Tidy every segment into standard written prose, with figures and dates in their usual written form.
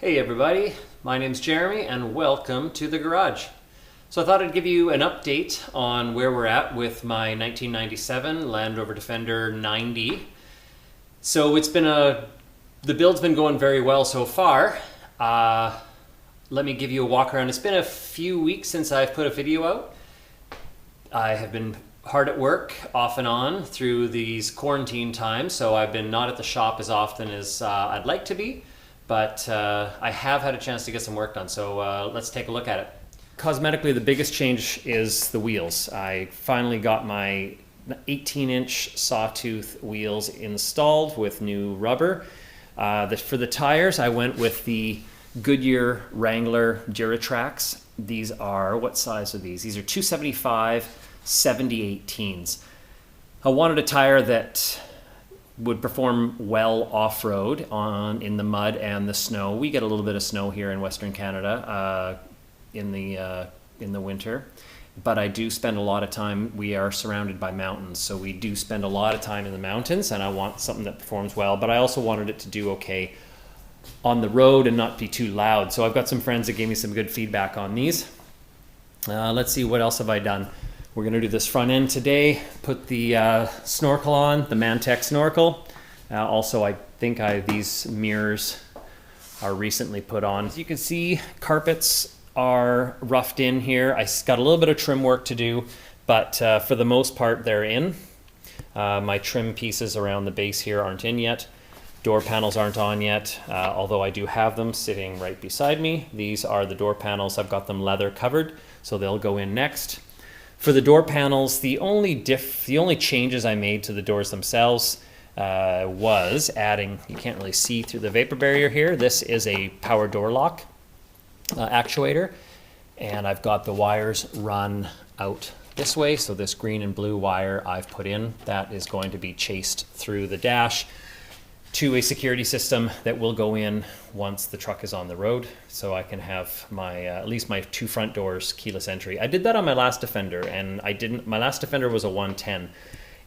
Hey everybody, my name's Jeremy and welcome to the garage. So I thought I'd give you an update on where we're at with my 1997 Land Rover Defender 90. So the build's been going very well so far. Let me give you a walk around. It's been a few weeks since I've put a video out. I have been hard at work off and on through these quarantine times, so I've been not at the shop as often as I'd like to be. But I have had a chance to get some work done, so let's take a look at it. Cosmetically, the biggest change is the wheels. I finally got my 18-inch sawtooth wheels installed with new rubber. For the tires, I went with the Goodyear Wrangler Duratrax. These are, what size are these? These are 275 70/18s. I wanted a tire that would perform well off-road in the mud and the snow. We get a little bit of snow here in Western Canada in the winter, but I do spend a lot of time. We are surrounded by mountains, so we do spend a lot of time in the mountains, and I want something that performs well, but I also wanted it to do okay on the road and not be too loud. So I've got some friends that gave me some good feedback on these. Let's see, what else have I done? We're going to do this front end today, put the snorkel on, the Mantech snorkel. Also, I think these mirrors are recently put on. As you can see, carpets are roughed in here. I got a little bit of trim work to do, but for the most part, they're in. My trim pieces around the base here aren't in yet. Door panels aren't on yet, although I do have them sitting right beside me. These are the door panels. I've got them leather covered, so they'll go in next. For the door panels, the only changes I made to the doors themselves was adding, you can't really see through the vapor barrier here, this is a power door lock actuator, and I've got the wires run out this way, so this green and blue wire I've put in, that is going to be chased through the dash to a security system that will go in once the truck is on the road, so I can have my at least my two front doors keyless entry. I did that on my last Defender, and my last Defender was a 110,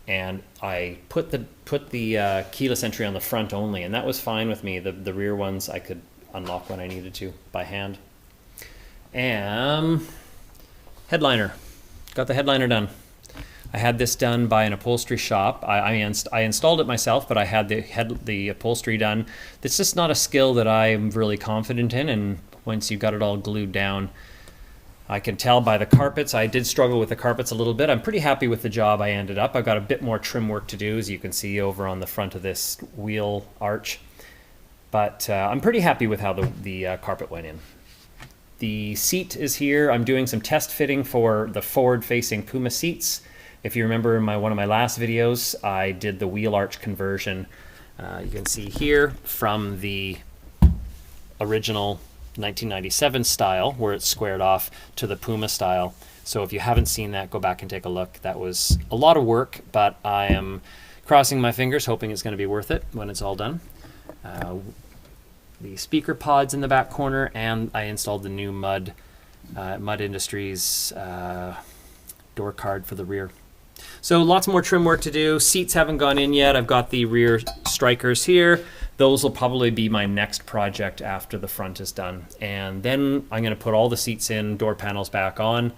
and I put the keyless entry on the front only, and that was fine with me. The rear ones I could unlock when I needed to by hand. And headliner, got the headliner done. I had this done by an upholstery shop. I installed it myself, but I had the upholstery done. It's just not a skill that I'm really confident in, and once you got it all glued down, I can tell by the carpets. I did struggle with the carpets a little bit. I'm pretty happy with the job I ended up. I've got a bit more trim work to do, as you can see over on the front of this wheel arch, but I'm pretty happy with how the carpet went in. The seat is here. I'm doing some test fitting for the forward-facing Puma seats. If you remember in one of my last videos, I did the wheel arch conversion. You can see here from the original 1997 style, where it's squared off, to the Puma style. So if you haven't seen that, go back and take a look. That was a lot of work, but I am crossing my fingers, hoping it's going to be worth it when it's all done. The speaker pods in the back corner, and I installed the new Mud Industries door card for the rear. So lots more trim work to do. Seats haven't gone in yet. I've got the rear strikers here. Those will probably be my next project after the front is done. And then I'm going to put all the seats in, door panels back on,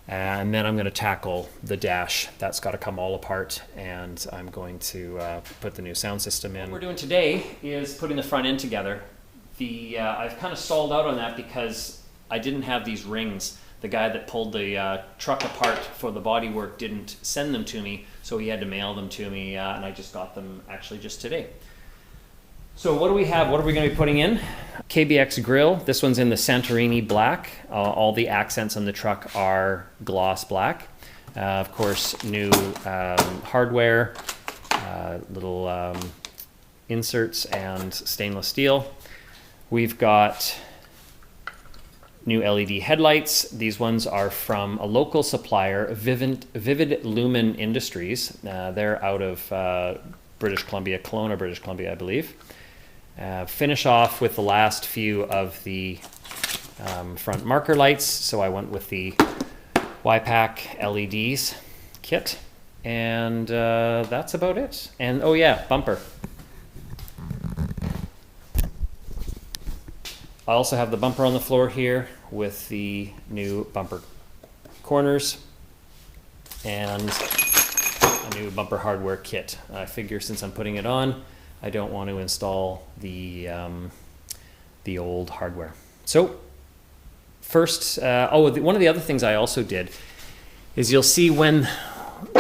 and then I'm going to tackle the dash. That's got to come all apart, and I'm going to put the new sound system in. What we're doing today is putting the front end together. I've kind of stalled out on that because I didn't have these rings. The guy that pulled the truck apart for the bodywork didn't send them to me, so he had to mail them to me, and I just got them actually just today. So what do we have? What are we going to be putting in? KBX Grille. This one's in the Santorini black. All the accents on the truck are gloss black. Of course, new hardware, little inserts, and stainless steel. We've got new LED headlights. These ones are from a local supplier, Vivid Lumen Industries. They're out of British Columbia, Kelowna, British Columbia, I believe. Finish off with the last few of the front marker lights. So I went with the YPAC LEDs kit, and that's about it. And oh yeah, bumper. I also have the bumper on the floor here with the new bumper corners and a new bumper hardware kit. I figure since I'm putting it on, I don't want to install the old hardware. So first, one of the other things I also did is you'll see when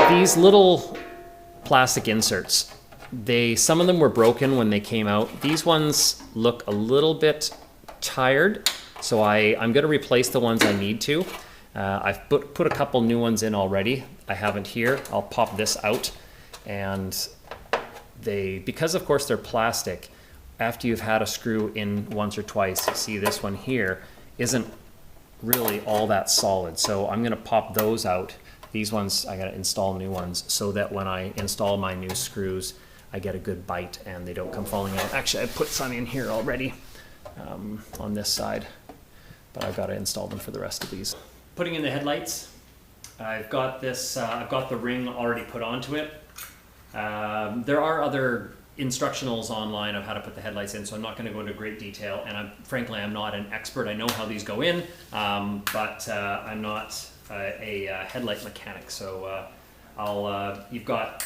these little plastic inserts, some of them were broken when they came out. These ones look a little bit tired, so I'm going to replace the ones I need to. I've put a couple new ones in already. I haven't here. I'll pop this out, and because of course they're plastic, after you've had a screw in once or twice, you see this one here isn't really all that solid. So I'm going to pop those out. These ones, I got to install new ones so that when I install my new screws, I get a good bite and they don't come falling out. Actually, I put some in here already on this side, but I've got to install them for the rest of these. Putting in the headlights, I've got this, I've got the ring already put onto it. There are other instructionals online of how to put the headlights in, so I'm not going to go into great detail, and frankly I'm not an expert. I know how these go in, but I'm not a headlight mechanic. So you've got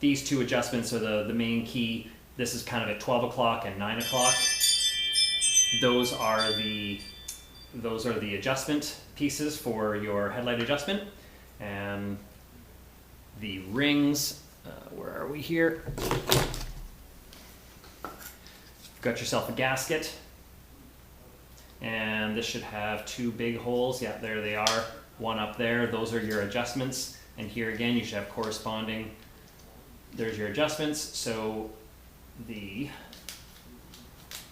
these two adjustments, so the main key, this is kind of at 12 o'clock and 9 o'clock. Those are the adjustment pieces for your headlight adjustment. And the rings, where are we here? Got yourself a gasket, and this should have two big holes. Yeah, there they are, one up there. Those are your adjustments, and here again you should have corresponding, there's your adjustments. So the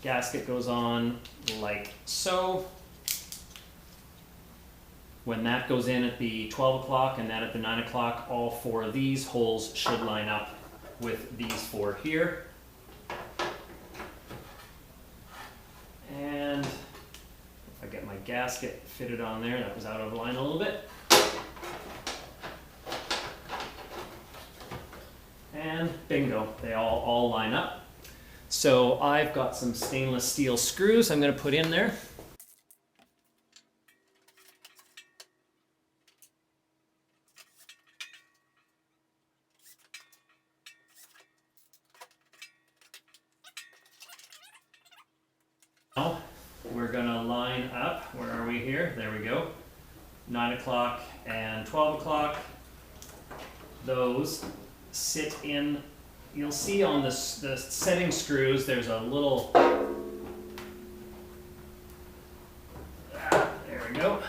gasket goes on like so. When that goes in at the 12 o'clock and that at the 9 o'clock, all four of these holes should line up with these four here. And if I get my gasket fitted on there, that was out of line a little bit. And bingo, they all line up. So I've got some stainless steel screws I'm going to put in there. Now we're going to line up, where are we here? There we go. 9 o'clock and 12 o'clock. Those sit in, you'll see on the setting screws, there's a little, there we go.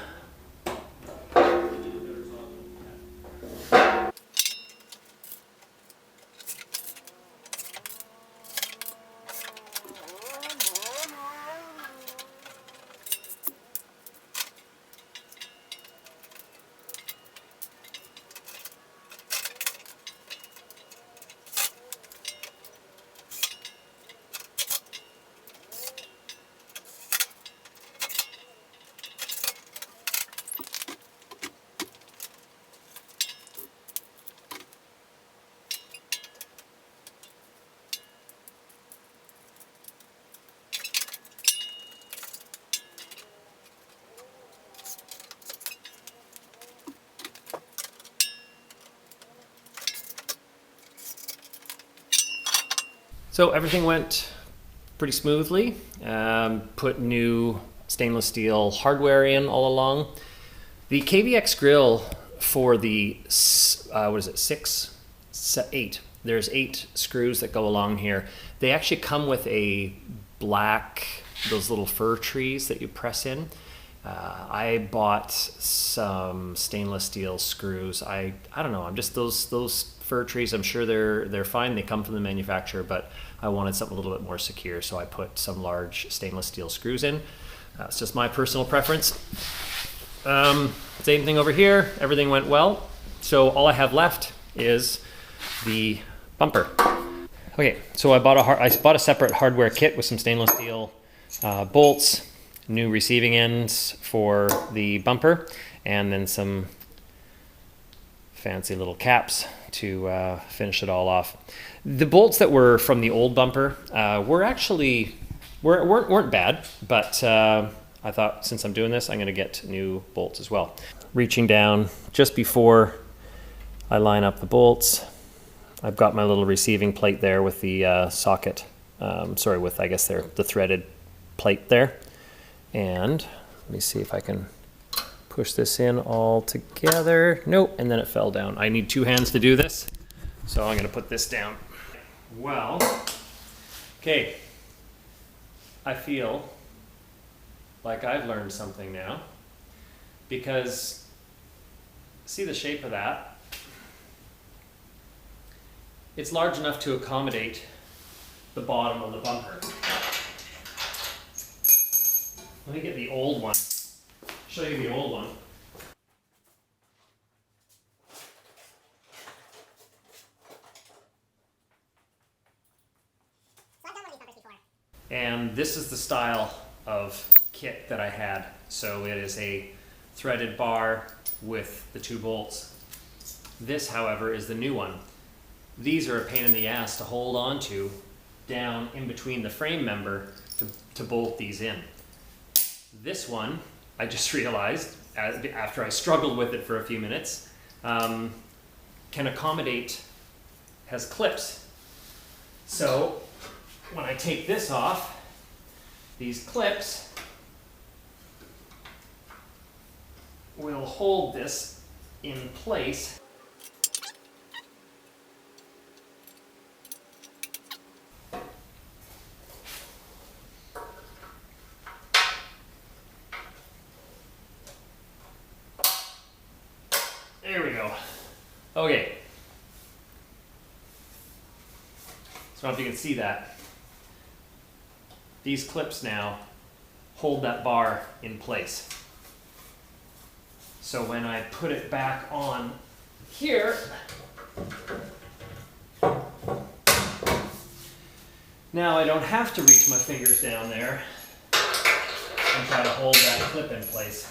So everything went pretty smoothly. Put new stainless steel hardware in all along. The KBX Grille for the, what is it, 8. There's 8 screws that go along here. They actually come with a black, those little fir trees that you press in. I bought some stainless steel screws. I don't know, I'm just those fir trees, I'm sure they're fine. They come from the manufacturer, but I wanted something a little bit more secure, so I put some large stainless steel screws in. It's just my personal preference. Same thing over here. Everything went well. So all I have left is the bumper. Okay, so I bought a separate hardware kit with some stainless steel bolts, new receiving ends for the bumper, and then some fancy little caps to finish it all off. The bolts that were from the old bumper were actually weren't bad, but I thought since I'm doing this, I'm going to get new bolts as well. Reaching down just before I line up the bolts, I've got my little receiving plate there with the socket, with I guess the threaded plate there. And let me see if I can push this in all together. Nope, and then it fell down. I need 2 hands to do this, so I'm going to put this down. Well, okay, I feel like I've learned something now, because see the shape of that? It's large enough to accommodate the bottom of the bumper. Let me get the old one, show you the old one. And this is the style of kit that I had. So it is a threaded bar with the 2 bolts. This, however, is the new one. These are a pain in the ass to hold on to down in between the frame member to bolt these in. This one, I just realized, after I struggled with it for a few minutes, can accommodate, has clips. So when I take this off, these clips will hold this in place. There we go. Okay. So I don't know if you can see that. These clips now hold that bar in place. So when I put it back on here, now I don't have to reach my fingers down there and try to hold that clip in place.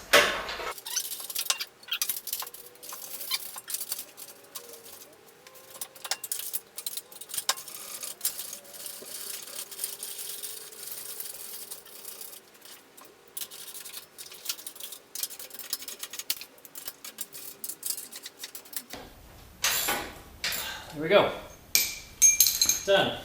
There we go. Done.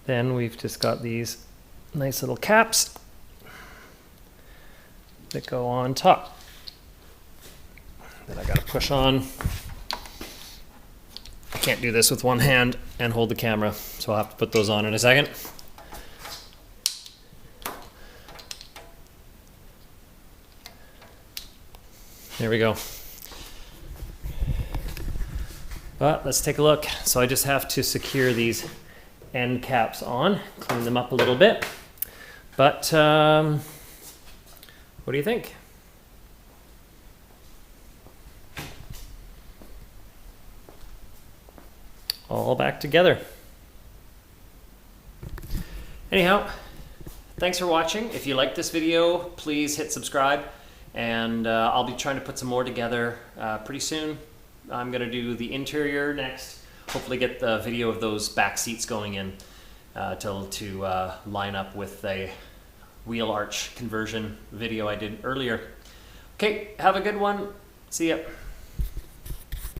Then we've just got these nice little caps that go on top that I gotta push on. I can't do this with one hand and hold the camera, so I'll have to put those on in a second. There we go. But let's take a look. So I just have to secure these end caps on, clean them up a little bit. But what do you think? All back together. Anyhow, thanks for watching. If you like this video, please hit subscribe, and I'll be trying to put some more together pretty soon. I'm gonna do the interior next, hopefully get the video of those back seats going in to line up with the wheel arch conversion video I did earlier. Okay, have a good one. See ya.